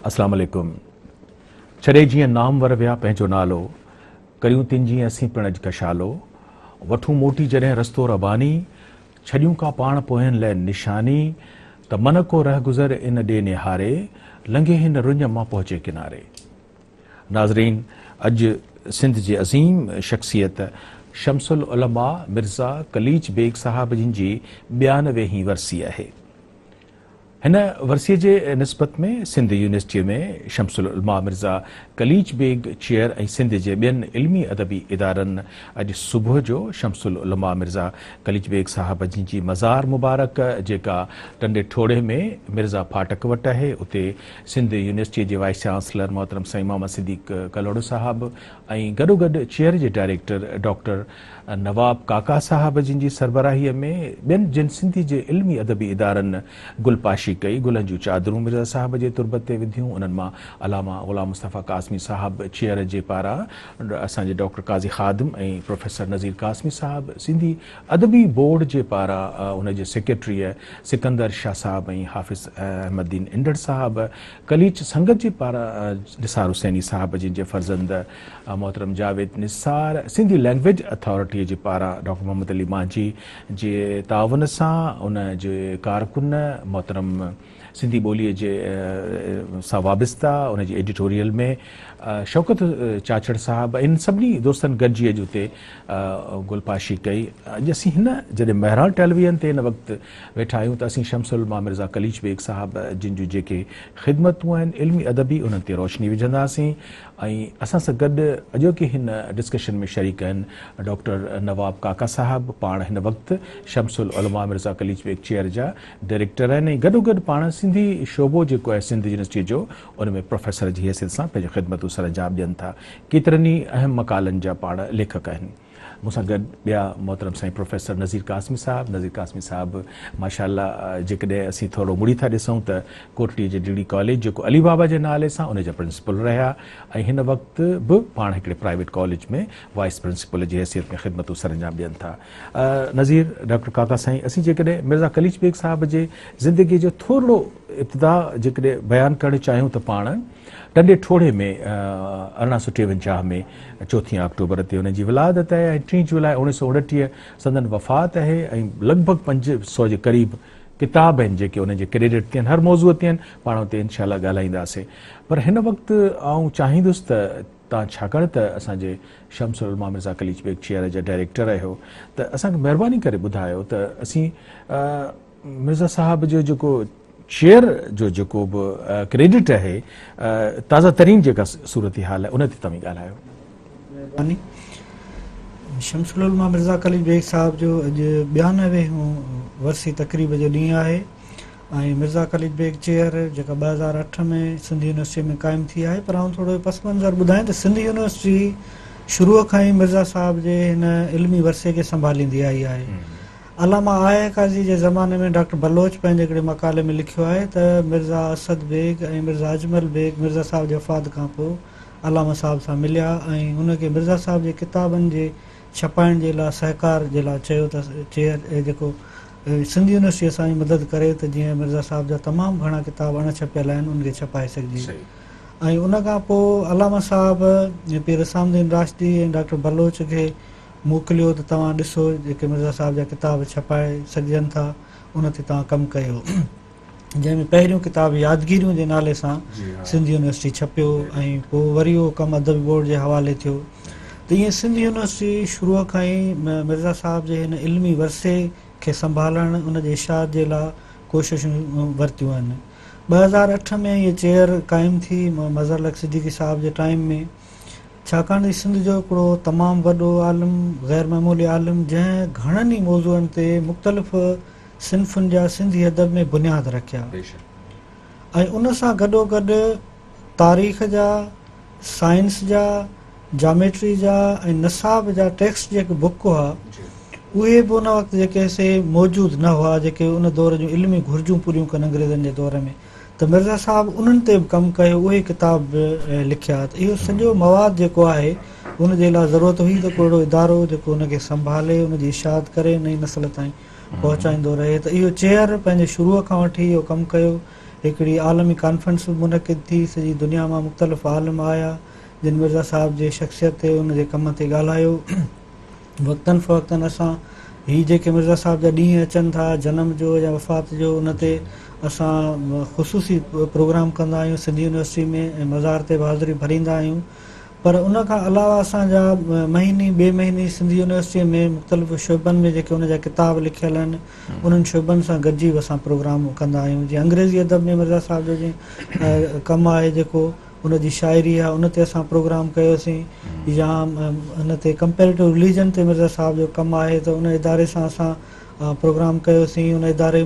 अस्सलाम वालेकुम। छॾे जीअं नामवर विया पंहिंजो नालो, करियूं तिन जीअं असीं पिण अॼु कशालो, वठूं मोटी जॾहिं रस्तो रबानी, छॾियूं का पाण पोयनि लाइ निशानी, त मन को रह गुज़र इन ॾे निहारे, लंघे हिन रुञ मां पहुचे किनारे। नाज़रीन, अॼु सिंध जे अज़ीम शख्सियत शमसुल उलमा मिर्ज़ा कलीच बेग साहब जिन जी 92वीं वरसी आहे। हिन वरसीअ जे निस्बत में सिंध यूनिवर्सिटीअ में शमसुल उलमा मिर्ज़ा कलीच बेग चेयर ऐं सिंध जे ॿियनि इल्मी अदबी इदारनि अॼु सुबुह जो शमसुल उलमा मिर्ज़ा कलीच बेग साहब जिन जी मज़ार मुबारक जेका टंडे ठोड़े में मिर्ज़ा फाटक वटि आहे, उते सिंध यूनिवर्सिटीअ जे वाइस चांसलर मोहतरम साईं मोहम्मद सिद्दीक़ कलोड़ो साहब ऐं गॾोगॾु चेयर जे डायरेक्टर डॉक्टर नवाब काका साहब जिन जी सरबराहीअ में ॿियनि जिन सिंधी जे इल्मी अदबी इदारनि गुलपाशी कई, गुलनि जूं चादरूं मिर्ज़ा साहब जे तुरबत ते विधियूं। उन्हनि मां अलामा ग़ुलाम मुस्तफ़ा कासमी साहब चेयर जे पारां असांजे डॉक्टर काज़ी ख़ादिम ऐं प्रोफेसर नज़ीर कासमी साहब, सिंधी अदबी बोर्ड जे पारां उनजे सेक्रेटरीअ सिकंदर शाह साहब ऐं हाफ़िज़ अहमदीन इंडर साहब, कलीच संगत जे पारां निसार हुसैनी साहब जिन जे फर्ज़ंद मोहतरम जावेद निसार, सिंधी लैंग्वेज अथॉरिटीअ जे पारां डॉक्टर मोहम्मद अली मांझी जे ताउन सां उन जे कारकुन मोहतरम सिंधी ॿोलीअ जे सां वाबस्ता उन जी एडिटोरियल में शौकत चाचड़ साहब, इन सभिनी दोस्तनि गॾिजी अॼु उते गुलपाशी कई। अॼु असीं हिन जॾहिं बहराल टेलीविज़न ते हिन वक़्तु वेठा आहियूं त असीं शमसुल उलमा मिर्ज़ा कलीच बेग साहब जिन जूं जेके ख़िदमतूं आहिनि इल्मी अदबी, उन्हनि ते रोशनी विझंदासीं। ऐं असां सां गॾु अॼोके हिन डिस्कशन में शरीक आहिनि डॉक्टर नवाब काका साहब, पाण हिन वक़्तु शमसुल उलमा मिर्ज़ा कलीच बेग चेयर जा डायरेक्टर आहिनि ऐं गॾोगॾु पाण सिंधी शोबो जेको आहे सिंध यूनिवर्सिटीअ जो, उन में प्रोफेसर जी हैसियत सां पंहिंजी ख़िदमतूं सर अंजाम ॾियनि था। केतिरनि ई अहम मक़ालनि जा पाण लेखक आहिनि। मूंसां गॾु ॿिया मोहतरम साईं प्रोफेसर नज़ीर कासमी साहब माशाअल्लाह, जेकॾहिं असीं थोरो मुड़ी था ॾिसूं त कोटलीअ जे डिग्री कॉलेज जेको अली बाबा जे नाले सां उन जा प्रिंसिपल रहिया ऐं हिन वक़्तु बि पाण हिकिड़े प्राइवेट कॉलेज में वाइस प्रिंसिपल जी हैसियत में ख़िदमतूं सर अंजाम ॾियनि था। नज़ीर, डॉक्टर काका साईं, असीं जेकॾहिं मिर्ज़ा कलीच बेग साहब जे ज़िंदगीअ जो थोरो इब्तिदा जेकॾहिं बयानु करणु चाहियूं त पाण टंडे ठोड़े में 1853 में 4 अक्टूबर ते हुन जी विलादत आहे ऐं 3 जुलाई 1929 संदन वफ़ात आहे ऐं लॻभॻि 500 जे क़रीब किताब आहिनि जेके उन जे क्रेडिट ते आहिनि। हर मौज़ूअ ते आहिनि, पाण उते इनशाला ॻाल्हाईंदासीं। पर हिन वक़्तु आउं चाहींदुसि त तव्हां, छाकाणि त असांजे शमसुल उलमा मिर्ज़ा कलीच बेग चेयर जा डायरेक्टर आहियो, त असांखे महिरबानी करे ॿुधायो त असीं मिर्ज़ा साहब जो जेको शेयर जो जेको बि क्रेडिट आहे, ताज़ा तरीन जेका सूरत हाल आहे उन ते तव्हां ॻाल्हायो। महिरबानी। शमसुल उलमा मिर्ज़ा कलीच बेग साहब जो अॼु 92 वरसी तक़रीब जो ॾींहुं आहे ऐं मिर्ज़ा कलीच बेग चेयर जेका 2008 में सिंध यूनिवर्सिटी में क़ाइमु थी आहे। पर आउं थोरो पस मंज़र ॿुधायां त सिंध यूनिवर्सिटी शुरूअ खां ई मिर्ज़ा साहब जे हिन इल्मी वरसे खे संभालींदी आई आहे। अलामा आया काज़ी जे ज़माने में डॉक्टर बलोच पंहिंजे हिकिड़े मक़ाले में लिखियो आहे त मिर्ज़ा असद बेग ऐं मिर्ज़ा अजमल बेग मिर्ज़ा साहब जे वफ़ात खां पोइ अलामा साहब सां मिलिया ऐं हुनखे मिर्ज़ा साहब जे किताबनि जे छपाइण जे लाइ सहकार जे लाइ चयो त चेयर जेको सिंध यूनिवर्सिटी असांजी मदद करे त जीअं मिर्ज़ा साहब जा तमामु घणा किताब अणछपियल आहिनि उनखे छपाए सघिजे। ऐं उन खां पोइ अलामा साहब पीर इसामुद्दीन राशिदी ऐं डॉक्टर बलोच खे मोकिलियो त तव्हां ॾिसो जेके मिर्ज़ा साहब जा किताब छपाए सघजनि था, उन ते तव्हां कमु कयो। जंहिंमें पहिरियों किताब यादगिरियूं जे नाले सां सिंध यूनिवर्सिटी छपियो ऐं पोइ वरी उहो कमु अदबी बोर्ड जे हवाले थियो। त ईअं सिंध यूनिवर्सिटी शुरूअ खां ई मिर्ज़ा साहब जे हिन इल्मी वरसे खे संभालणु, उन जे इशाद जे लाइ कोशिशूं वरितियूं आहिनि। 2008 में इहा चेयर क़ाइमु थी मज़हर लक सिद्दीकी साहब जे टाइम में, छाकाणि त सिंध जो हिकिड़ो तमामु वॾो आलिम, ग़ैर मामूली आलिम, जंहिं घणनि ई मौज़ूअनि ते मुख़्तलिफ़ सिन्फ़ुनि जा सिंधी अदब में बुनियाद रखिया ऐं उन सां गॾोगॾु तारीख़ जा, साइंस जा, जामेट्री जा ऐं नसाब जा टेक्स्ट जेके बुक हुआ उहे बि उन वक़्तु जेके से मौजूदु न हुआ, जेके उन दौर जूं इल्मी घुरिजूं पूरियूं कनि अंग्रेज़नि जे दौर में। त मिर्ज़ा साहब उन्हनि ते बि कमु कयो, उहे किताब लिखिया। त इहो सॼो मवाद जेको आहे उनजे लाइ ज़रूरत हुई त कहिड़ो इदारो जेको उनखे संभाले, उनजी इशाद करे, नई नस्ल ताईं पहुचाईंदो रहे। त इहो चेयर पंहिंजे शुरूअ खां वठी इहो कमु कयो। हिकिड़ी आलमी कॉन्फ्रेंस बि मुनक़िद थी, सॼी दुनिया मां मुख़्तलिफ़ आलम आया जिन मिर्ज़ा साहिब जे शख़्सियत ते उन जे कम ते ॻाल्हायो। वक़्तनि फ़वक़्तनि असां हीअ जेके मिर्ज़ा साहिब जा ॾींहं अचनि था जनम जो या वफ़ात जो, उन ते असां ख़ुसूसी प्रोग्राम कंदा आहियूं सिंधी यूनिवर्सिटी में ऐं मज़ार ते बि हाज़िरी भरींदा आहियूं। पर उन खां अलावा असांजा महीनी ॿिए महीने सिंधी यूनिवर्सिटीअ में मुख़्तलिफ़ शोबनि में जेके उन जा किताब लिखियल आहिनि उन्हनि शोबनि सां गॾिजी बि असां प्रोग्राम कंदा आहियूं। जीअं अंग्रेज़ी अदब में मिर्ज़ा साहिब जो जीअं कमु आहे जेको उन जी शाइरी आहे उन ते असां प्रोग्राम कयोसीं, या उन ते कंपेरेटिव रिलीजन ते मिर्ज़ा साहिब जो कमु आहे त उन इदारे सां असां प्रोग्राम कयोसीं। उन इदारे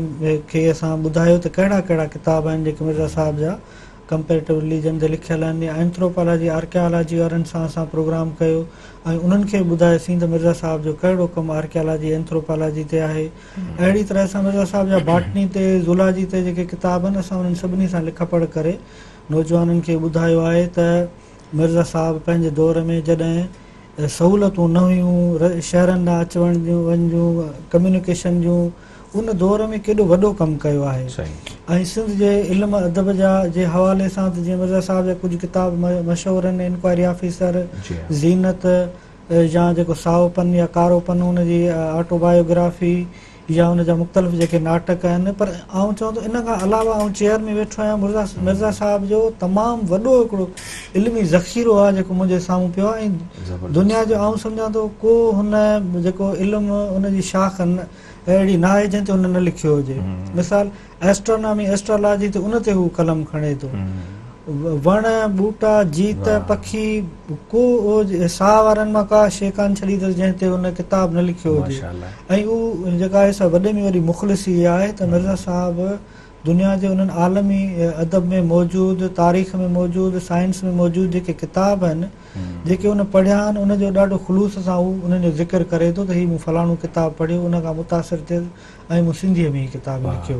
खे असां ॿुधायो त कहिड़ा कहिड़ा किताब आहिनि जेके मिर्ज़ा साहिब जा कंपेरेटिव रिलीजन ते लिखियल आहिनि, या एंथ्रोपोलॉजी आर्कियोलॉजी वारनि सां असां प्रोग्राम कयो ऐं उन्हनि खे ॿुधायोसीं त मिर्ज़ा साहिब जो कहिड़ो कमु आर्कियोलॉजी एंथ्रोपोलॉजी ते आहे। अहिड़ी तरह सां मिर्ज़ा साहिब जा बॉटनी ते ज़ूलॉजी ते जेके किताब आहिनि असां उन्हनि सभिनी सां लिख पढ़ करे नौजवाननि खे ॿुधायो आहे त मिर्ज़ा साहिब पंहिंजे दौर में जॾहिं सहूलियतूं न हुयूं, शहरनि ॾांहुं अच वञ जूं कम्यूनिकेशन जूं, उन दौर में केॾो वॾो कमु कयो आहे। ऐं सिंध जे इल्म अदब जे हवाले सां त जीअं मिर्ज़ा साहिब जा कुझु किताब मशहूरु आहिनि, इंक्वायरी ऑफिसर, ज़ीनत, या जेको साओपन या कारोपन उन जी ऑटोबायोग्राफी, या उन जा मुख़्तलिफ़ जेके नाटक आहिनि। पर आउं चवां थो इन खां अलावा आउं चेयर में वेठो आहियां, मिर्ज़ा साहिब जो तमामु वॾो हिकिड़ो इल्मी ज़ख़ीरो आहे जेको मुंहिंजे साम्हूं पियो आहे। ऐं दुनिया जो आउं सम्झां थो को हुन जेको इल्मु उन जी शाख अहिड़ी न आहे जंहिं ते हुन न लिखियो हुजे। मिसाल एस्ट्रोनॉमी एस्ट्रोलॉजी ते उन ते हू कलम खणे थो। वण ॿूटा जीत पखी को साह वारनि मां का शइ कान छॾी अथसि जंहिं ते हुन किताब न लिखियो हुजे। ऐं उहा जेका आहे सा वॾे में वॾी मुख़लिसी आहे त मिर्ज़ा साहिब दुनिया जे उन्हनि आलमी अदब में मौजूदु, तारीख़ में मौजूदु, साइंस में मौजूदु जेके किताब आहिनि जेके उन पढ़िया आहिनि उनजो ॾाढो ख़ुलूस सां हू उन्हनि जो ज़िक्र करे थो त हीउ मूं फलाणो किताबु पढ़ियो, उन खां मुतासिर थियुसि ऐं मूं सिंधीअ में हीउ किताबु लिखियो।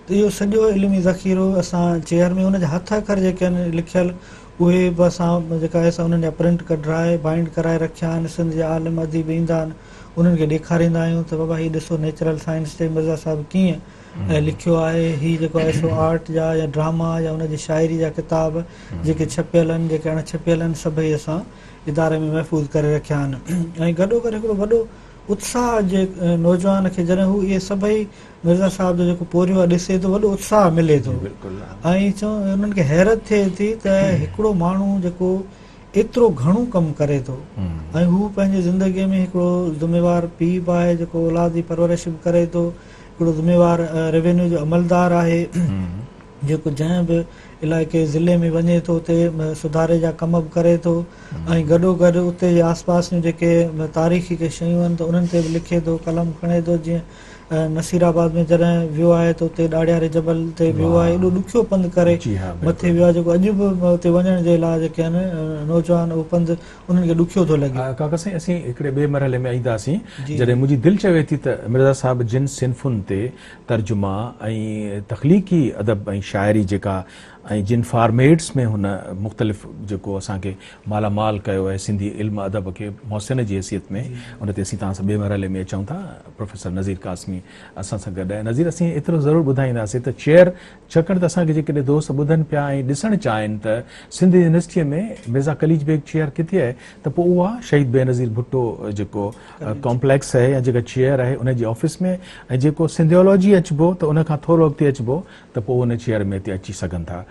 त इहो सॼो इल्मी ज़ख़ीरो असां चेयर में उन जा हथ अखर जेके आहिनि लिखियल उहे बि असां जेका आहे उन्हनि जा प्रिंट कढाए बाइंड कराए रखिया आहिनि। सिंध जा आलिम अदीब ईंदा आहिनि उन्हनि खे ॾेखारींदा आहियूं त बाबा हीउ ॾिसो नेचुरल साइंस ते मिर्ज़ा साहिब कीअं लिखियो आहे। हीउ जेको आहे सो आर्ट जा या ड्रामा या उन जी शाइरी जा किताब जेके छपियल आहिनि जेके अण छपियल आहिनि सभई असां इदारे में महफ़ूज़ करे रखिया आहिनि। ऐं गॾो गॾु हिकिड़ो वॾो उत्साह जे नौजवान खे जॾहिं हू इहे सभई मिर्ज़ा साहिब जो जेको पोरियो आहे ॾिसे थो वॾो उत्साह मिले थो। ऐं उन्हनि खे हैरत थिए थी त हिकिड़ो माण्हू जेको एतिरो घणो कमु करे थो ऐं हू पंहिंजी ज़िंदगीअ में हिकिड़ो ज़िम्मेवार पीउ बि आहे जेको औलाद जी परवरिश बि करे थो, हिकिड़ो ज़िम्मेवार रेवेन्यू जो अमलदार आहे जेको जंहिं बि इलाइक़े ज़िले में वञे थो उते सुधारे जा कम बि करे थो। ऐं गॾो गॾु उते जे आस पास जूं जेके तारीख़ी के शयूं आहिनि त उन्हनि ते बि लिखे थो, कलम खणे थो। जीअं नसीराबाद में जॾहिं वियो आहे त उते ॾाढियारे जबल ते वियो आहे, एॾो ॾुखियो पंधु करे मथे वियो आहे जेको अॼु बि उते वञण जे लाइ जेके आहिनि नौजवान उहो पंधु उन्हनि खे ॾुखियो थो लॻे। काका साईं असीं हिकिड़े ॿिए मरहले में ईंदासीं जॾहिं मुंहिंजी दिलि चवे थी त मिर्ज़ा साहिब जिन सिन्फ़ुनि ते तर्जुमा ऐं तख़लीक़ी अदब ऐं शाइरी जेका ऐं जिन फॉर्मेट्स में हुन मुख़्तलिफ़ जेको असांखे मालामाल कयो आहे सिंधी इल्म अदब खे मोहसिन जी हैसियत में, उन ते असीं तव्हां सां ॿिए मरहले में अचूं था। प्रोफेसर नज़ीर कासमी असां सां गॾु आहे। नज़ीर असीं एतिरो ज़रूरु ॿुधाईंदासीं त चेयर छाकाणि त असांखे जेकॾहिं दोस्त ॿुधनि पिया ऐं ॾिसणु चाहिनि त सिंधी यूनिवर्सिटीअ में मिर्ज़ा कलीज बेग चेयर किथे आहे त पोइ उहा शहीद बेनज़ीर भुट्टो जेको कॉम्प्लेक्स आहे या जेका चेयर आहे उनजी ऑफिस में, ऐं जेको सिंधियोलॉजी अचिबो त उन खां थोरो अॻिते अचिबो त पोइ उन चेयर में हिते अची सघनि था।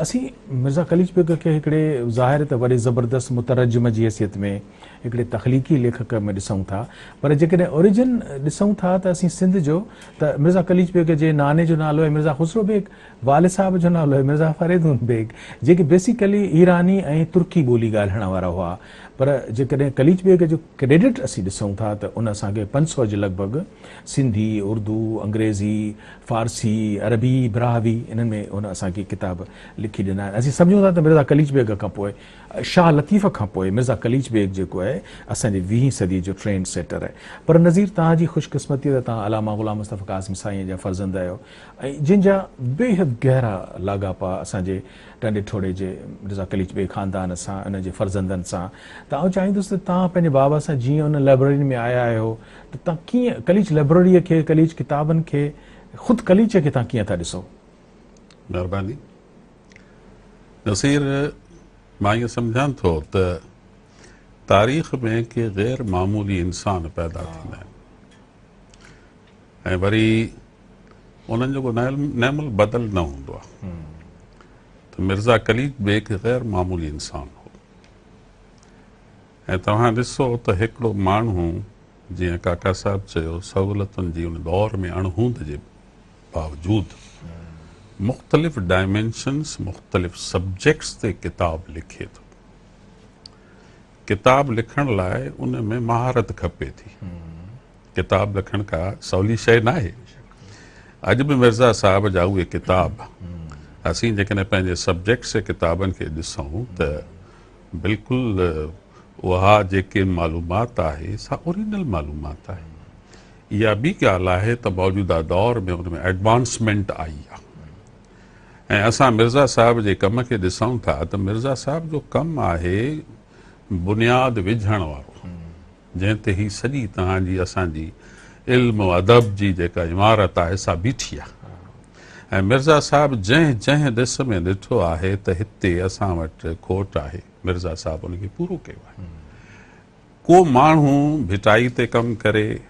असीं मिर्ज़ा कलीज बेग खे हिकिड़े ज़ाहिर त वॾे ज़बरदस्त मुतरजम जी हैसियत में हिकिड़े तख़लीक़ी लेखक में ॾिसूं था, पर जेकॾहिं ओरिजिन ॾिसूं था त असीं सिंध जो त मिर्ज़ा कलीज बेग जे नाने जो नालो आहे मिर्ज़ा ख़ुसरो बेग, वाले साहिब जो नालो आहे मिर्ज़ा फरीदुन बेग, जेके बेसिकली ईरानी ऐं तुर्की ॿोली ॻाल्हाइण वारा हुआ। पर जेकॾहिं कलीज बेग जो क्रेडिट असीं ॾिसूं था त उन असांखे 500 जे लॻभॻि सिंधी, उर्दू, अंग्रेज़ी, फ़ारसी, अरबी, ब्राहवी इन्हनि में उन असांखे किताब लिखी ॾिना आहिनि। असीं सम्झूं था त मिर्ज़ा कलीज बेग खां पोइ शाह लतीफ़ खां पोइ मिर्ज़ा कलीज बेग जेको आहे असांजी 20वीं सदी जो ट्रेंड सेटर आहे। पर नज़ीर तव्हांजी ख़ुशकिस्मती त तव्हां अलामा ग़ुलाम मुस्तफ़ा क़ासिम साईं जा फ़र्ज़ंद आहियो ऐं जिन जा बेहद गहरा लाॻापा असांजे टंडे ठोड़े जे मिर्ज़ा कलीज बेग ख़ानदान सां उन जे फ़र्ज़ंदनि सां। त आउं चाहींदुसि त तव्हां पंहिंजे बाबा सां जीअं उन लाइब्रेरी में आया आहियो त तव्हां कीअं कलीज लाइब्रेरीअ खे, कलीज किताबनि खे, ख़ुदि कलीज खे तव्हां कीअं था ॾिसो? महिरबानी। नसीर, मां इहो सम्झां थो त तारीख़ में के ग़ैर मामूली इंसान पैदा थींदा आहिनि ऐं वरी उन्हनि जो को नैमुल बदल न हूंदो आहे। त मिर्ज़ा कलीद बेग ग़ैर मामूली इंसान हो ऐं तव्हां ॾिसो त हिकिड़ो माण्हू, जीअं काका साहिब चयो, सहूलियतुनि जी उन दौर में अणहूंद जे बावजूदि मुख़्तलिफ़ डायमेंशन्स, मुख़्तलिफ़ सब्जेक्ट्स ते किताब लिखे थो। किताब लिखण लाइ उन में महारत खपे थी। किताब लिखण का सवली शइ न आहे। अॼु बि मिर्ज़ा साहिब जा उहे किताब असीं जेकॾहिं पंहिंजे सब्जेक्ट्स जे किताबनि खे ॾिसूं त बिल्कुलु उहा जेके मालूमात आहे सा ओरिजिनल मालूमात आहे। इहा ॿी ॻाल्हि आहे त मौजूदा दौर में उन में एडवांसमेंट आई आहे ऐं असां मिर्ज़ा साहिब जे कम खे ॾिसूं था त मिर्ज़ा साहिब जो कमु आहे बुनियाद विझण वारो, जंहिं ते ही सॼी तव्हांजी असांजी इल्म अदब जी जेका इमारत आहे सा बीठी आहे। ऐं मिर्ज़ा साहिब जंहिं जंहिं ॾिस में ॾिठो आहे त हिते असां वटि खोट आहे, मिर्ज़ा साहिब उनखे पूरो कयो आहे। को माण्हू भिटाई ते कमु करे,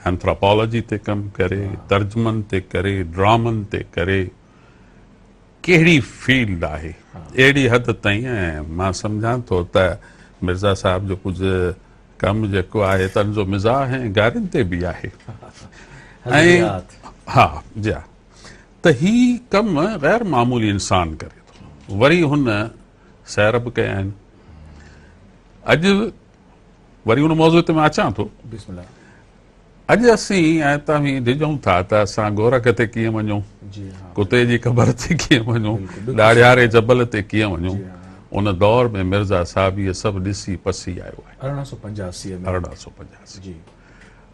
एंथ्रोपोलॉजी ते कमु करे, तर्जुमनि ते करे, ड्रामनि ते करे, कहिड़ी फील्ड आहे अहिड़ी हद ताईं। ऐं मां सम्झां थो त मिर्ज़ा साहिब जो कुझु कमु जेको आहे तंजो मिज़ाह ऐं गारियुनि ते बि आहे। ऐं हा जी, त ही कमु ग़ैर मामूली इंसान करे थो। वरी हुन सैर बि कया आहिनि। अॼु वरी हुन मौज़ूअ ते मां अचां थो। अॼु असीं ऐं तव्हीं ॾिजूं था त असां गोरख ते कीअं वञूं, कुते जी क़बर ते कीअं वञूं, ॾाढियारे जबल ते कीअं वञूं। उन दौर में मिर्ज़ा साहिब इहे सभु ॾिसी पसी आयो आहे 1885।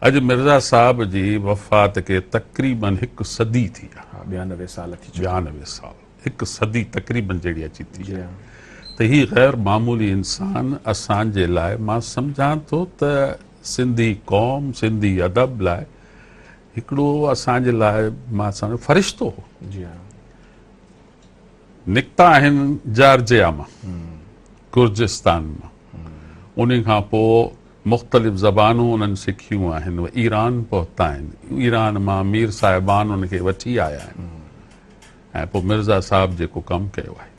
अॼु मिर्ज़ा साहिब जी वफ़ात खे तक़रीबन हिकु सदी थी आहे। 92 साल थी। 92 साल, हिकु सदी तक़रीबन जहिड़ी अची थी आहे। त ही ग़ैर मामूली इंसान असांजे लाइ, मां सम्झां थो त सिंधी क़ौम, सिंधी अदब लाइ हिकिड़ो असांजे लाइ मां सम्झो फ़रिश्तो हो। निकिता आहिनि जॉर्जिया मां, कुर्जिस्तान मां। उन खां पोइ मुख़्तलिफ़ ज़बानूं उन्हनि सिखियूं आहिनि। ईरान पहुता आहिनि। ईरान मां मीर साहिबान उनखे वठी आया आहिनि ऐं पोइ मिर्ज़ा साहिब जेको कमु कयो आहे।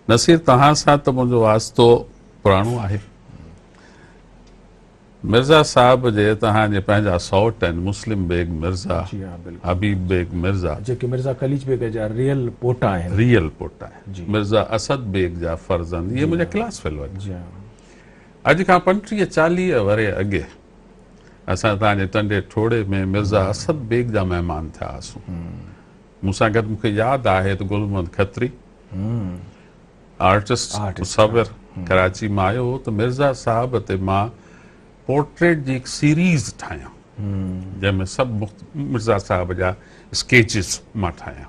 नसीर, तव्हां सां त मुंहिंजो वास्तो पुराणो आहे। मिर्ज़ा साहिब जे तव्हांजे पंहिंजा सौट आहिनि, मुस्लिम बेग मिर्ज़ा, हबीब बेग मिर्ज़ा, जेके मिर्ज़ा कलीज बेग जा रियल पोटा आहिनि। रियल पोटा आहिनि। मिर्ज़ा असद बेग जा फर्ज़ंद, इहे मुंहिंजा क्लास फेलो आहिनि। अॼु खां 35-40 वरे अॻे असां तव्हांजे टंडे ठोड़े में मिर्ज़ा असद बेग जा महिमान थिया हुआसीं। मूंसां गॾु मूंखे यादि आहे त गुल मोहम्मद खत्री आर्टिस्ट मुसविर कराची मां आयो हो त मिर्ज़ा साहिब ते मां पोर्ट्रेट जी हिकु सीरीज़ ठाहियां जंहिंमें सभु मिर्ज़ा साहिब जा स्केचिस मां ठाहियां।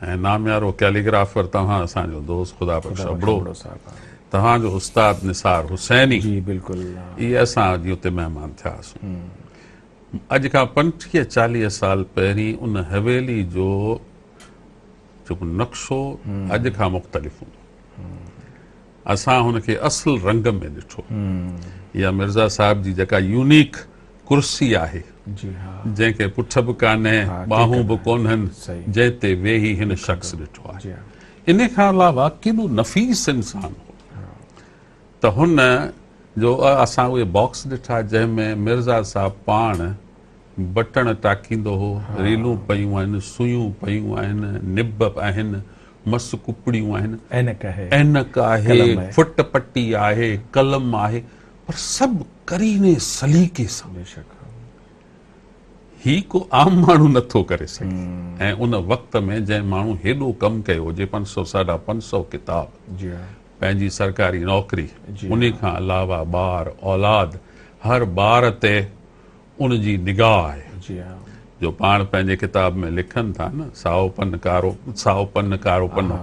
ऐं नामियारो कैलीग्राफर तव्हां असांजो दोस्त ख़ुदा बख़्श अबड़ो, तव्हांजो उस्ताद निसार हुसैनी, इहे असां अॼु उते महिमान थियासीं। अॼु खां 35-40 साल पहिरीं उन हवेली जो जेको नक्शो अॼु खां मुख़्तलिफ़ हूंदो। असां हुनखे असुल रंग में ॾिठो। इहा मिर्ज़ा साहिब जी जेका यूनिक कुर्सी आहे, जंहिंखे पुठ बि कान्हे, ॿाहूं बि कोन्हनि, जंहिं ते वेही हिन शख़्स ॾिठो आहे। इन खां अलावा केॾो नफ़ीस इंसान हो त हुन जो असां उहे बॉक्स ॾिठा जंहिंमें मिर्ज़ा साहिब पाण बटण टाकींदो हो, रीलूं पयूं आहिनि, सुयूं पयूं आहिनि, निब आहिनि, मस कुपड़ियूं आहिनि, ऐनक आहे, फुट पट्टी आहे, कलम आहे, पर सभु करीने सलीके सां। ही को आम माण्हू नथो करे सघे। ऐं उन वक़्त में जंहिं माण्हू हेॾो कमु कयो हुजे, 500-550 किताब, पंहिंजी सरकारी नौकरी, उन खां अलावा ॿार औलाद, हर ॿार ते उनजी निगाह आहे। जो पाण पंहिंजे किताब में लिखनि था न, साओ पन कारो पनो,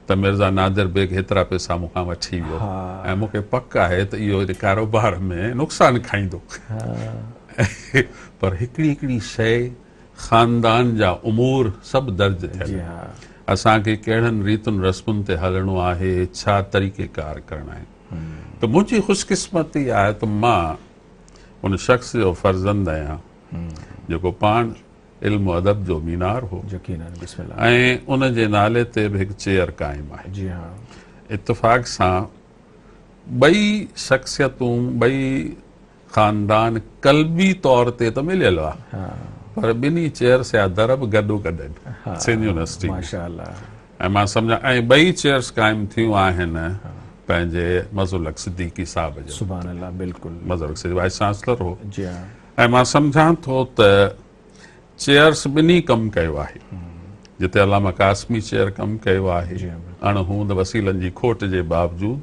त मिर्ज़ा नादिर बेग हेतिरा पैसा मूंखां वठी वियो ऐं मूंखे पक आहे त इहो कारोबार में नुक़सानु खाईंदो। पर हिकिड़ी हिकिड़ी शइ ख़ानदान जा उमूर सभु दर्ज जी थियल हाँ असांखे कहिड़नि रीतुनि रस्मुनि ते हलणो आहे छा तरीक़ेकार करणा आहिनि त मुंहिंजी ख़ुशकिस्मती आहे त मां उन शख़्स जो फ़र्ज़ंद आहियां जेको पाण इल्मु अदब जो मीनार हो यकीनन बिस्मिल्लाह ऐं उन जे नाले ते बि हिकु चेयर क़ाइमु आहे जी हाँ इत्तेफ़ाक़ सां ॿई शख़्सियतूं ॿई ख़ानदान क़ल्बी तौर ते त मिलियल आहे हाँ पर ॿिन्ही चेयर्स जा दर बि गॾो गॾु आहिनि सिंध यूनिवर्सिटी में। माशाअल्लाह ऐं मां सम्झां ऐं ॿई चेयर्स क़ाइमु थियूं आहिनि पंहिंजे मज़ुल सिद्दीकी साहब जो सुभान अल्लाह बिल्कुल मज़ुल सिद्दीकी वाइस चांसलर हो जी हाँ ऐं मां सम्झां थो त चेयर्स ॿिन्ही कमु कयो आहे जिते अलामा कासमी चेयर कमु कयो आहे जी हाँ, अणहूंद वसीलनि जी खोट जे बावजूद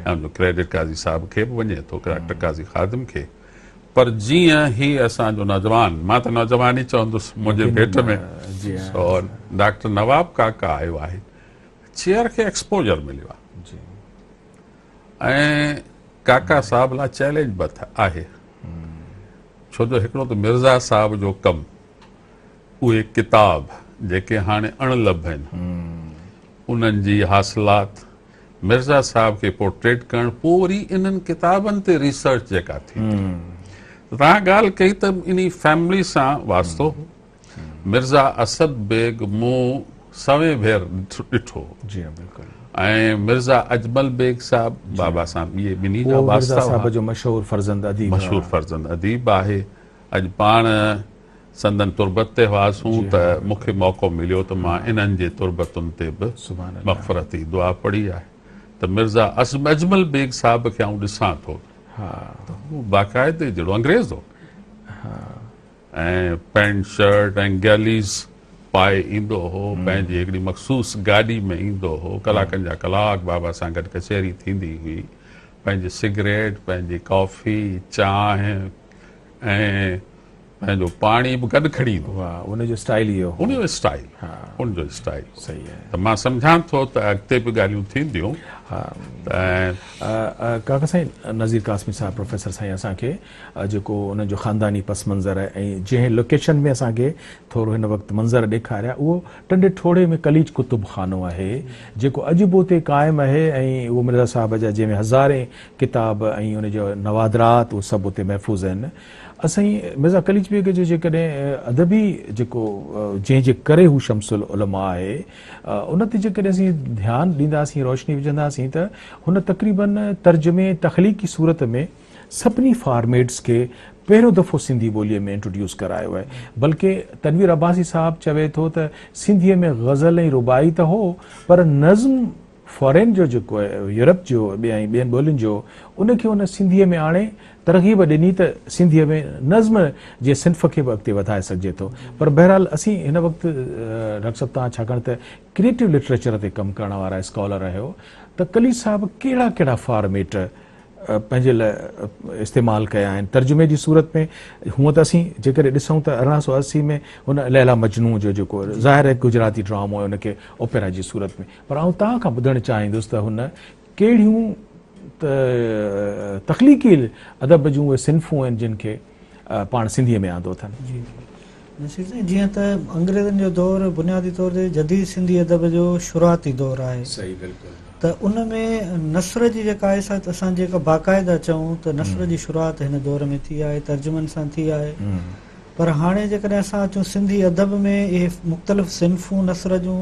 ऐं उनजो क्रेडिट काज़ी साहब खे बि वञे थो डॉक्टर काज़ी ख़ादिम खे पर जीअं ही असांजो नौजवान मां त नौजवान ई चवंदुसि मुंहिंजे भेट में जी हाँ और डॉक्टर नवाब काका आयो आहे चेयर खे एक्सपोजर मिलियो आहे जी ऐं काका साहब लाइ चैलेंज बि आहे छो जो हिकिड़ो त मिर्ज़ा साहब जो कमु उहे किताब जेके हाणे अणलभ आहिनि उन्हनि जी हासिलात मिर्ज़ा साहब खे पोर्ट्रेट करणु पोइ वरी इन्हनि किताबनि ते रिसर्च जेका थी तव्हां ॻाल्हि कई त इन फैमिली सां वास्तो मिर्ज़ा असद बेग मूं सवें भेर ॾिठो जी हाँ बिल्कुल ऐं मिर्ज़ा अजमल बेग साहब बाबा साहब इहे ॿिन्ही जा वो मिर्ज़ा वास्ता साहब हुआ। जो मशहूर फर्जंद अदीब मशहूर फर्ज़ंद अदीब आहे अॼु पाण संदन तुरबत ते हुआसीं त मूंखे मौक़ो मिलियो त मां इन्हनि जे तुरबतुनि ते बि सुभान अल्लाह मग़फ़रती दुआ पढ़ी आहे त मिर्ज़ा अजमल बेग साहब खे आउं ॾिसां थो हाँ त हू बाक़ाइदे जहिड़ो अंग्रेज़ हो ऐं पैंट शर्ट ऐं गैलीज़ पाए ईंदो हो पंहिंजी हिकिड़ी मख़सूस गाॾी में ईंदो हो कलाकनि जा कलाक बाबा सां गॾु कचहरी थींदी हुई पंहिंजी सिगरेट पंहिंजी कॉफ़ी चांहि ऐं पंहिंजो पाणी बि गॾु खणी ईंदो वाह उनजो स्टाइल इहो हो। उनजो स्टाइल हाँ उनजो स्टाइल सही है त मां सम्झां थो त अॻिते बि ॻाल्हियूं थींदियूं हाँ ऐं काका साईं नज़ीर कासमी साहब प्रोफेसर साईं असांखे जेको उनजो ख़ानदानी पस मंज़र ऐं जंहिं लोकेशन में असांखे थोरो हिन वक़्तु मंज़र ॾेखारिया उहो टंडे ठोड़े में कलीज कुतुब खानो आहे जेको अॼु बि उते क़ाइमु आहे ऐं उहो मिर्ज़ा साहब जा जंहिंमें हज़ारे किताब ऐं उनजो नवादरात उहे सभु उते महफ़ूज़ आहिनि असां मिर्ज़ा कलीज बेग जो जेकॾहिं अदबी जेको जंहिंजे करे हू शमसुल उलमा आहे उन ते जेकॾहिं असीं ध्यानु ॾींदासीं रोशनी विझंदासीं त हुन तक़रीबन तर्जुमे तख़लीक़ी सूरत में सभिनी फॉर्मेट्स खे पहिरियों दफ़ो सिंधी ॿोलीअ में इंट्रोड्यूस करायो आहे बल्कि तनवीर अब्बासी साहब चवे थो त सिंधीअ में ग़ज़ल ऐं रुबाई त हो पर नज़्म फॉरेन जो जेको आहे यूरोप जो ॿियनि ॿोलियुनि जो उनखे उन सिंधीअ में आणे तरग़ीब ॾिनी त सिंधीअ में नज़्म जे सिन्फ़ खे बि अॻिते वधाए सघिजे थो पर बहरहाल असीं हिन वक़्तु डॉक्टर साहब तव्हां छाकाणि त क्रिएटिव लिटरेचर ते कमु करण वारा स्कॉलर आहियो त कलीज साहब कहिड़ा कहिड़ा फॉर्मेट पंहिंजे लाइ इस्तेमालु कया आहिनि तर्जुमे जी सूरत में हूअं त असीं जेकॾहिं ॾिसूं त 1880 में हुन लैला मजनू जो जेको ज़ाहिर आहे गुजराती ड्रामो आहे उनखे ओपेरा जी सूरत में पर आउं तव्हां खां ॿुधणु चाहींदुसि त हुन कहिड़ियूं तख़लीक़ी अदब जूं उहे सिन्फ़ूं आहिनि जिन खे पाण सिंधीअ में आंदो अथनि जी नसीर साईं जीअं त अंग्रेज़नि जो दौरु बुनियादी तौर ते जदीद सिंधी अदब जो शुरूआती दौरु आहे सही बिल्कुलु त उन में नसर जी जेका आहे असां जेका बाक़ाइदा चऊं त नसर जी शुरूआति हिन दौर में थी आहे तर्जुमनि सां थी आहे पर हाणे जेकॾहिं असां अचूं सिंधी अदब में इहे मुख़्तलिफ़ सिन्फ़ूं नसर जूं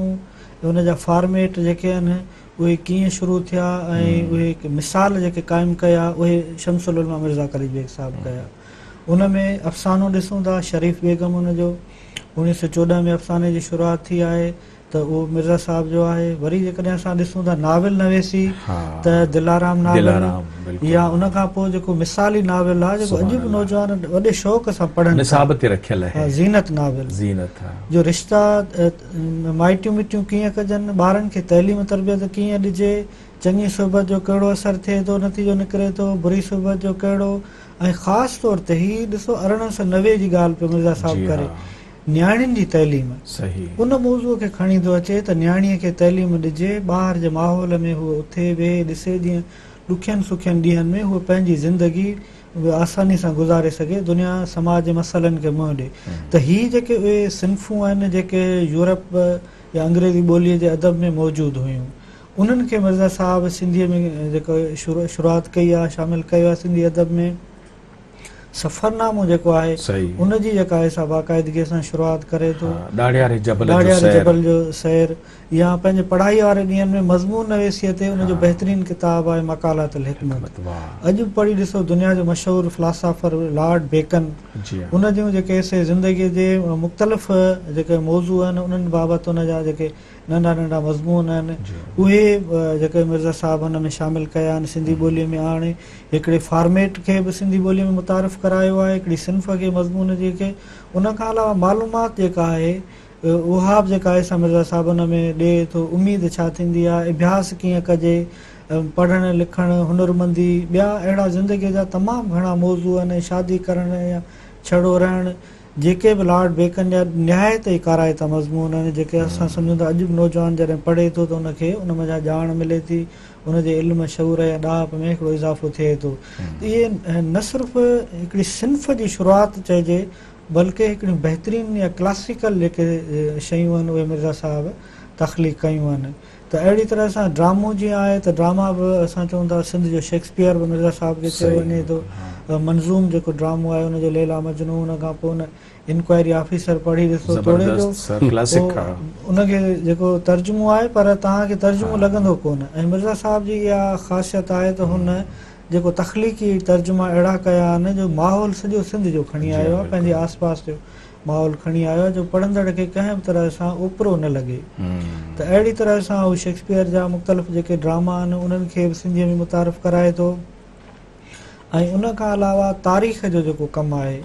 उनजा फॉर्मेट जेके आहिनि उहे कीअं शुरू थिया ऐं उहे मिसाल जेके क़ाइमु कया उहे शमसुल उलमा मिर्ज़ा कलीज बेग साहब कया उन में अफ़सानो ॾिसूं था शरीफ़ बेगम उनजो 1914 में अफ़साने जी शुरूआति थी आहे त उहो मिर्ज़ा साहब जो आहे वरी जेकॾहिं असां ॾिसूं था नाविल नवेसी त दिलाराम नाविल या उन खां पोइ जेको मिसाली नाविल आहे जेको अॼु बि नौजवान वॾे शौक़ सां पढ़नि निसाब ते रखियल आहे ज़ीनत नाविल ज़ीनत जो रिश्ता माइटियूं मिटियूं कीअं कजनि ॿारनि खे तइलीम तरबियत कीअं ॾिजे चङी सोबत जो कहिड़ो असरु थिए थो नतीजो निकिरे थो बुरी सोबत जो कहिड़ो ऐं ख़ासि तौर ते हीअ ॾिसो 1890 जी ॻाल्हि पियो मिर्ज़ा साहब करे न्याणियुनि जी तइलीम सही उन मौज़ूअ खे खणी थो अचे त न्याणीअ खे तइलीम ॾिजे ॿाहिरि जे माहौल में हूअ उथे वेहे ॾिसे जीअं ॾुखियनि सुखियनि ॾींहंनि में हूअ पंहिंजी ज़िंदगी आसानी सां गुज़ारे सघे, दुनिया समाज जे मसइलनि खे मुंहुं ॾिए। त हीअ जेके उहे सिन्फ़ूं आहिनि जेके यूरोप या अंग्रेज़ी ॿोलीअ जे अदब में मौजूदु हुयूं, उन्हनि खे मिर्ज़ा साहब सिंधीअ में जेको शुरूआति कई आहे, शामिलु कयो आहे सिंधी अदब में। सफ़रनामो जेको आहे उनजी जेका आहे सा बाक़ाइदगीअ सां शुरूआति करे थो। ॾाढ़ियारे जबल जो सैर या पंहिंजे पढ़ाई वारे ॾींहंनि में मज़मून नवेसीअ ते उनजो बहितरीनु किताबु आहे मकालातुल हिकमत। अॼु पढ़ी ॾिसो, दुनिया जो मशहूरु फ़िलासफ़र लॉर्ड बेकन, उन जूं जेके से ज़िंदगीअ जे मुख़्तलिफ़ जेके मौज़ू आहिनि उन्हनि बाबति उनजा जेके नंढा नंढा मज़मून आहिनि उहे जेके मिर्ज़ा साहब हुन में शामिलु कया आहिनि, सिंधी ॿोलीअ में आणे हिकिड़े फॉर्मेट खे बि सिंधी ॿोलीअ में मुतारिफ़ करायो आहे, हिकिड़ी सिन्फ़ खे मज़मून जेके। उन खां अलावा मालूमात जेका आहे उहा बि जेका आहे सा मिर्ज़ा साहब हुन में ॾिए थो, उमेद छा थींदी आहे, अभ्यास कीअं कजे, पढ़णु लिखणु, हुनरमंदी, ॿिया अहिड़ा ज़िंदगीअ जा तमामु घणा मौज़ू आहिनि, शादी करणु या छड़ो रहणु, जेके बि लॉर्ड बेकन जा निहायत ई काराइता मज़मून आहिनि जेके असां सम्झूं था अॼु बि नौजवान जॾहिं पढ़े थो त उनखे उन में ॼाण मिले थी, उनजे इल्म शऊर या ॾाप में हिकिड़ो इज़ाफ़ो थिए थो। इहे न सिर्फ़ु हिकिड़ी सिन्फ़ जी शुरूआति चइजे, बल्कि हिकिड़ियूं बहितरीनु या क्लासिकल जेके शयूं आहिनि उहे मिर्ज़ा साहब तख़लीक़ कयूं आहिनि। त अहिड़ी तरह सां ड्रामो जीअं आहे त ड्रामा बि असां चऊं था सिंध जो शेक्सपियर बि मिर्ज़ा साहब खे चयो वञे थो। मंज़ूम जेको ड्रामो आहे उनजो लैला मजनू, उन खां पोइ उन इंक्वायरी ऑफिसर पढ़ी ॾिसो, थोरे जो उनखे जेको तर्जुमो आहे पर तव्हांखे तर्जुमो लॻंदो कोन। ऐं मिर्ज़ा साहब जी इहा ख़ासियत आहे त हुन जेको तख़लीक़ी तर्जुमा अहिड़ा कया आहिनि जो माहौल सॼो सिंध जो खणी आयो आहे, पंहिंजे आस पास जो माहौल खणी आयो आहे जो पढ़ंदड़ खे कंहिं बि तरह सां ओपरो न लॻे। त अहिड़ी तरह सां उहे शेक्सपियर जा मुख़्तलिफ़ जेके ड्रामा आहिनि उन्हनि खे बि सिंधीअ में मुतारिफ़ कराए थो। ऐं उन खां अलावा तारीख़ जो जेको कमु आहे,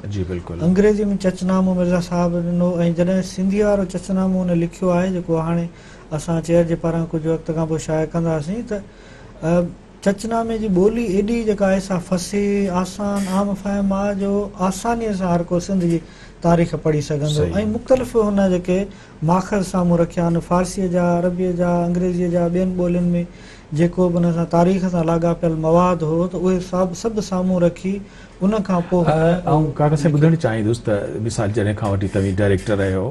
अंग्रेज़ी में चचनामो मिर्ज़ा साहब ॾिनो, ऐं जॾहिं सिंधी वारो चचनामो उन लिखियो आहे जेको हाणे असां चेयर जे पारां कुझु वक़्त खां पोइ शाया कंदासीं, त चचनामे जी ॿोली एॾी जेका आहे सा फसी आसान आम फ़हम आहे जो आसानीअ सां हर को सिंध जी तारीख़ पढ़ी सघंदो। ऐं मुख़्तलिफ़ हुन जेके माख़ज़ साम्हूं रखिया आहिनि, फारसीअ जा, अरबीअ जा, अंग्रेज़ीअ जा, ॿियनि ॿोलियुनि में जेको बि हुन सां तारीख़ सां लाॻापियल मवाद हो त उहे सभु साम्हूं रखी उन खां पोइ ऐं काका साईं ॿुधणु चाहींदुसि त मिसाल जॾहिं खां वठी तव्हीं डायरेक्टर रहियो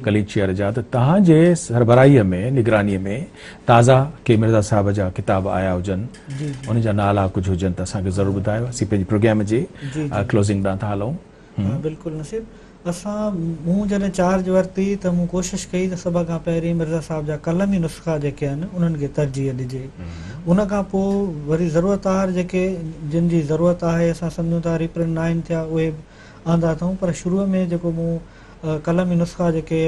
कलीज चेयर जा, त तव्हांजे सरबराहीअ में निगरानीअ में ताज़ा के मिर्ज़ा साहब जा किताब आया हुजनि, उन जा नाला कुझु हुजनि त असांखे ज़रूरु ॿुधायो, असीं पंहिंजे प्रोग्राम जे क्लोज़िंग ॾांहुं था हलूं। बिल्कुलु नसीब। मूं जॾहिं चार्ज वरिती त मूं कोशिशि कई त सभ खां पहिरीं मिर्ज़ा साहब जा कलमी नुस्ख़ा जेके आहिनि उन्हनि खे तरजीह ॾिजे। उन खां पोइ वरी ज़रूरतार जेके जिन जी ज़रूरत आहे, असां सम्झूं था रीप्रिंट 9 थिया, उहे आंदा अथऊं, पर शुरूअ में जेको मूं कलमी नुस्ख़ा जेके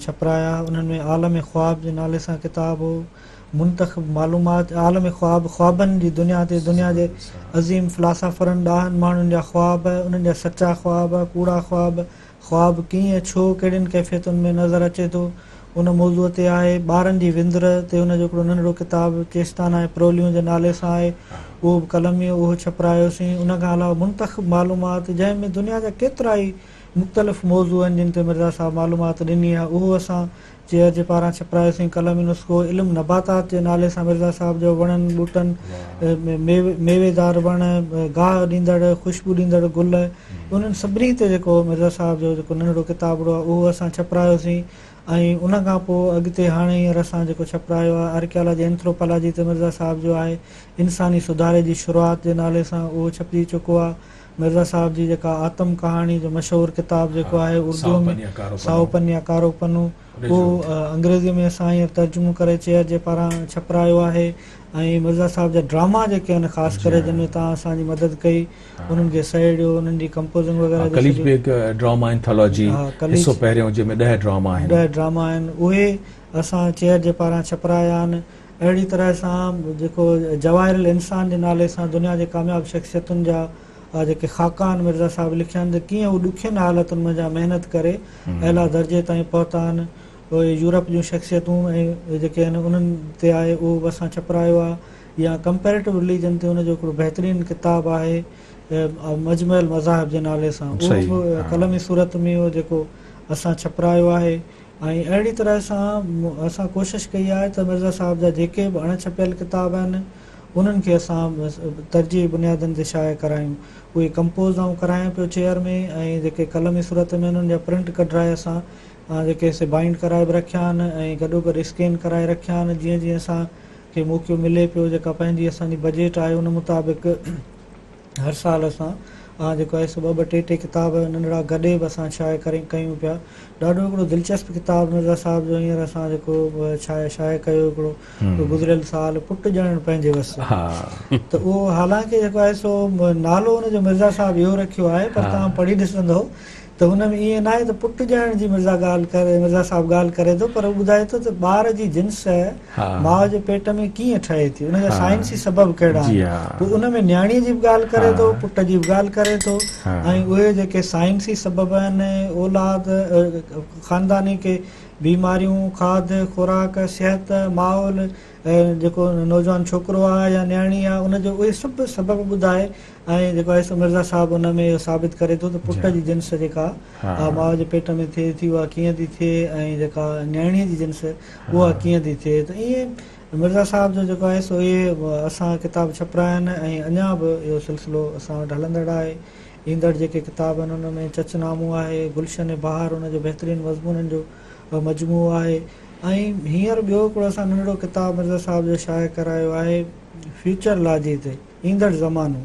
छपराया उन्हनि में आलम ख्वाब जे नाले सां किताब हो, मुंतख़ब मालूमात, आलम ख्वाब, ख्वाबनि जी दुनिया ते, दुनिया जे अज़ीम फ़िलासफ़रनि ॾाहनि माण्हुनि जा ख्वाब, उन्हनि जा सचा ख्वाब, कूड़ा ख्वाब, ख्वाब कीअं छो कहिड़ियुनि कैफ़ियतुनि में नज़र अचे थो, उन मौज़ूअ ते आहे। ॿारनि जी विंदर ते उनजो हिकिड़ो नंढिड़ो किताबु चेस्ताना ऐं प्रोलियूं जे नाले सां आहे, उहो बि कलमी उहो छपरायोसीं। उन खां अलावा मुंतख़ब मालूमात जंहिंमें दुनिया जा केतिरा ई मुख़्तलिफ़ मौज़ू आहिनि जिन ते मिर्ज़ा साहब मालूमात ॾिनी आहे, उहो असां चेयर जे पारां छपरायोसीं कलमी नुस्ख़ो। इल्मु नबातात जे नाले सां मिर्ज़ा साहब जो वणनि ॿूटनि, मेवेदार वण, गाह ॾींदड़, ख़ुशबू ॾींदड़ गुल, उन्हनि सभिनी ते जेको मिर्ज़ा साहब जो जेको नंढिड़ो किताबु आहे उहो असां छपरायोसीं। ऐं उन खां पोइ अॻिते हाणे हींअर असां जेको छपरायो आहे आर्कियोलॉजी एंथ्रोपोलॉजी ते मिर्ज़ा साहब जो आहे, इंसानी सुधारे जी शुरूआति जे नाले सां उहो छपिजी चुको आहे। मिर्ज़ा साहब जी जेका आतम कहाणी जो मशहूरु किताबु जेको आहे उर्दू में साओ पन्या कारो पन्नो, उहो अंग्रेज़ीअ में असां हींअर तर्जुमो करे चेयर जे पारां छपरायो आहे। ऐं मिर्ज़ा साहब जा ड्रामा जेके आहिनि ख़ासि करे जिन में तव्हां असांजी मदद कई, उन्हनि खे सही ॾियो, उन्हनि जी कंपोज़िंग वग़ैरह, कलीज बेग ड्रामा एंथोलॉजी हिसो पहिरियों जंहिंमें 10 ड्रामा आहिनि, उहे असां चेयर जे पारां छपराया आहिनि। अहिड़ी तरह सां जेको जवाहिरुल इंसान जे नाले सां दुनिया जे कामयाबु शख़्सियतुनि जा जेके ख़ाका आहिनि मिर्ज़ा साहब लिखिया आहिनि, त कीअं उहे ॾुखियनि हालतुनि में जा महिनत करे अहिड़ा दर्जे ताईं पहुता आहिनि। उहे यूरोप जूं शख़्सियतूं ऐं जेके आहिनि उन्हनि ते आहे उहो बि असां छपरायो आहे। या कंपेरेटिव रिलीजन ते उनजो हिकिड़ो बहितरीनु किताबु आहे मजमल मज़ाहिब जे नाले सां, उहो कलमी सूरत में उहो जेको असां छपरायो आहे। ऐं अहिड़ी तरह सां असां कोशिशि कई आहे त मिर्ज़ा साहब जा जेके बि अणछपियल किताब आहिनि उन्हनि खे असां तरजीह बुनियादनि ते शाया करायूं। उहे कंपोज़ ऐं करायां पियो चेयर में, ऐं जेके कलमी सूरत में उन्हनि जा प्रिंट कढाए असां जेके से बाइंड कराए बि रखिया आहिनि ऐं गॾोगॾु स्कैन कराए रखिया आहिनि। जीअं जीअं असांखे मौक़ो मिले पियो, जेका पंहिंजी असांजी बजट आहे उन मुताबिक़ हर साल असां जेको आहे सो 2-2 किताब नंढड़ा गॾे बि असां शाया कयूं पिया। ॾाढो हिकिड़ो दिलचस्प किताबु मिर्ज़ा साहिब जो हींअर असां जेको शाया कयो हिकिड़ो गुज़िरियल साल, पुट ॼणण पंहिंजे वस। त उहो हालांकि जेको आहे सो नालो हुनजो मिर्ज़ा साहिब इहो रखियो आहे, पर तव्हां पढ़ी ॾिसंदो त हुन में ईअं न आहे त पुट ॼणण जी मिर्ज़ा साहिब ॻाल्हि करे थो, पर ॿुधाए थो त ॿार जी जिन्स माउ जे पेट में कीअं ठहे थी, उनजा साइंसी सबब कहिड़ा आहिनि। उन में न्याणीअ जी बि ॻाल्हि करे थो, पुट जी बि ॻाल्हि करे थो, ऐं उहे जेके साइंसी सबब आहिनि, औलाद, ख़ानदानी के बीमारियूं, खाध खुराक, सिहत, माहौल, जेको नौजवान छोकिरो आहे या न्याणी आहे, उनजो उहे सभु सबब ॿुधाए ऐं जेको आहे सो मिर्ज़ा साहिबु उन में साबित करे थो त पुट जी जिन्स जेका माउ जे पेट में थिए थी उहा कीअं थी थिए, ऐं जेका न्याणीअ जी जिन्स उहा कीअं थी थिए। त ईअं मिर्ज़ा साहिब जो जेको आहे सो इहे असां किताब छपिराया आहिनि, ऐं अञा बि इहो सिलसिलो असां वटि हलंदड़ आहे। ईंदड़ जेके किताब आहिनि उन में चचनामो आहे, गुलशन बहार उनजो बहितरीनु मज़मूननि जो मजमूओ आहे, ऐं हींअर ॿियो हिकिड़ो असां नंढिड़ो किताब मिर्ज़ा साहिब जो शाया करायो आहे फ्यूचर लाजी ते, ईंदड़ ज़मानो।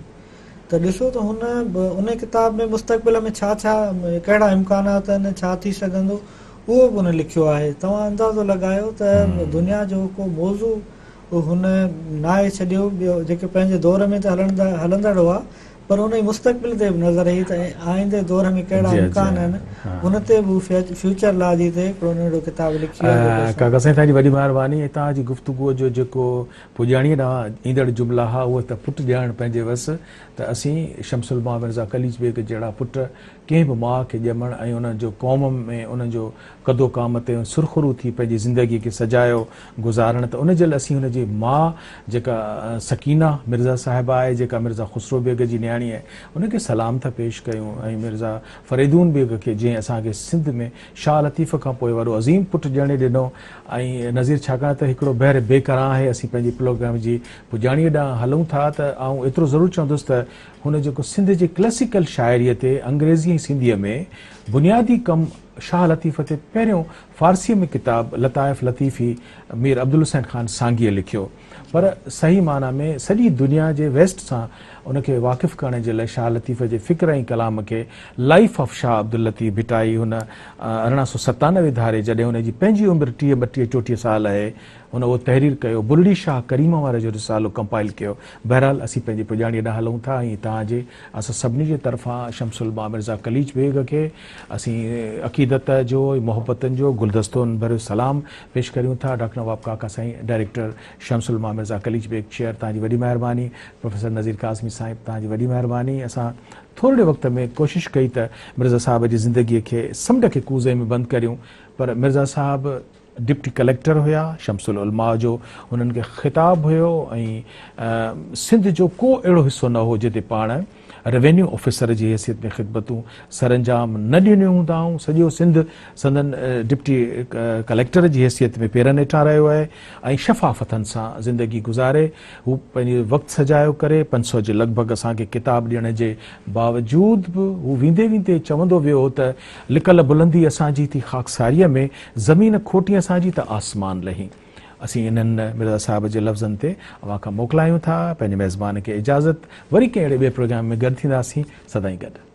त ॾिसो त उन किताब में मुस्तक़बिल में छा छा कहिड़ा इम्कानात आहिनि, छा थी सघंदो, उहो बि हुन लिखियो आहे। तव्हां अंदाज़ो लॻायो त दुनिया जो को मौज़ू हुन नाहे छॾियो ॿियो, जेके पंहिंजे दौर में त हलंदड़ हुआ, पर उन जी मुस्तक़बिल ते बि नज़र ईंदी त आईंदे दौर में कहिड़ा इम्कान आहिनि, उन ते बि फ्यूचर लॉ जी ते हिकिड़ो नंढिड़ो किताब लिखियो आहे। काका साईं तव्हांजी वॾी महिरबानी। तव्हांजी गुफ़्तगूअ जो जेको पुॼाणीअ ॾांहुं ईंदड़ जुमिला हुआ उहो त पुटु ॼाण पंहिंजे वसि, त असीं शमसुल मां मिर्ज़ा कलीज बेग जहिड़ा पुट कंहिं बि माउ खे ॼमण ऐं उन्हनि जो क़ौम में उन्हनि जो कदो क़ाम ते सुरख़ुरू थी पंहिंजी ज़िंदगीअ खे सजायो गुज़ारण, त उन जे लाइ असीं हुनजी माउ जेका सकीना मिर्ज़ा साहिबा आहे, जेका मिर्ज़ा ख़ुसरो बेग जी न्याणी आहे, उनखे सलाम था पेश कयूं, ऐं मिर्ज़ा फरीदून बेग खे जंहिं असांखे सिंध में शाह लतीफ़ खां पोइ वॾो अज़ीम पुटु ॼणे ॾिनो। ऐं नज़ीर छाकाणि त हिकिड़ो बहर बेकरां आहे, असीं पंहिंजी प्रोग्राम जी पुॼाणीअ ॾांहुं हलूं था, त आउं एतिरो ज़रूरु चवंदुसि त हुन जेको सिंध जी क्लासिकल शाइरीअ ते अंग्रेज़ी ऐं सिंधीअ में बुनियादी कमु शाह लतीफ़ ते पहिरियों फ़ारसीअ में किताब लताइफ़ लतीफ़ी मीर अब्दुल हुसैन ख़ान सांगीअ लिखियो, पर सही माना में सॼी दुनिया जे वेस्ट सां उनखे वाक़िफ़ु करण जे लाइ शाह लतीफ़ जे फ़िक्र ऐं कलाम खे लाइफ ऑफ शाह अब्दुल लतीफ़ भिटाई हुन 1897 धारे, जॾहिं हुनजी पंहिंजी उमिरि 32-34 साल आहे, हुन उहो तहरीर कयो, बुल्ली शाह करीम वारे जो रिसालो कंपाइल कयो। बहरहाल असीं पंहिंजी पुॼाणीअ ॾांहुं हलूं था, ऐं तव्हांजे असां सभिनी जे तरफ़ां शमसुल मां मिर्ज़ा कलीज बेग खे असीं अक़ीदत जो मोहब्बतनि जो गुलदस्तो भरियो सलाम पेश करियूं था। डॉक्टर नवाब काका साईं, डायरेक्टर शमसुल मां मिर्ज़ा कलीज बेग चेयर, तव्हांजी वॾी महिरबानी। प्रोफेसर नज़ीर काज़मी साहिब, तव्हांजी वॾी महिरबानी। असां थोरे वक़्त में कोशिशि कई त मिर्ज़ा साहिब जी ज़िंदगीअ खे समुंड खे कूज़े में बंदि करियूं, पर मिर्ज़ा साहिब डिप्टी कलेक्टर हुया, शमसुल उलमा जो हुननि खे ख़िताब हुयो, ऐं सिंध जो को अहिड़ो हिसो न हो जिते पाण रेवेन्यू ऑफिसर जी हैसियत में ख़िदमतूं सरंजाम न ॾिनियूं हूंदाऊं। सॼो सिंध संदन डिप्टी कलेक्टर जी हैसियत में पेरनि हेठां रहियो आहे, ऐं शफ़ाफ़तनि सां ज़िंदगी गुज़ारे हू पंहिंजो वक़्तु सजायो करे 500 जे लॻभॻि असांखे किताब ॾियण जे बावजूद बि हू वेंदे वेंदे चवंदो वियो त लिकल बुलंदी असांजी थी ख़ाकसारीअ में, ज़मीन खोटी असांजी त आसमान लही। असीं इन्हनि मिर्ज़ा साहिब जे लफ़्ज़नि ते अव्हां खां मोकिलायूं था। पंहिंजे मेज़बान खे इजाज़त, वरी कंहिं अहिड़े ॿिए प्रोग्राम में गॾु थींदासीं, सदाईं गॾु।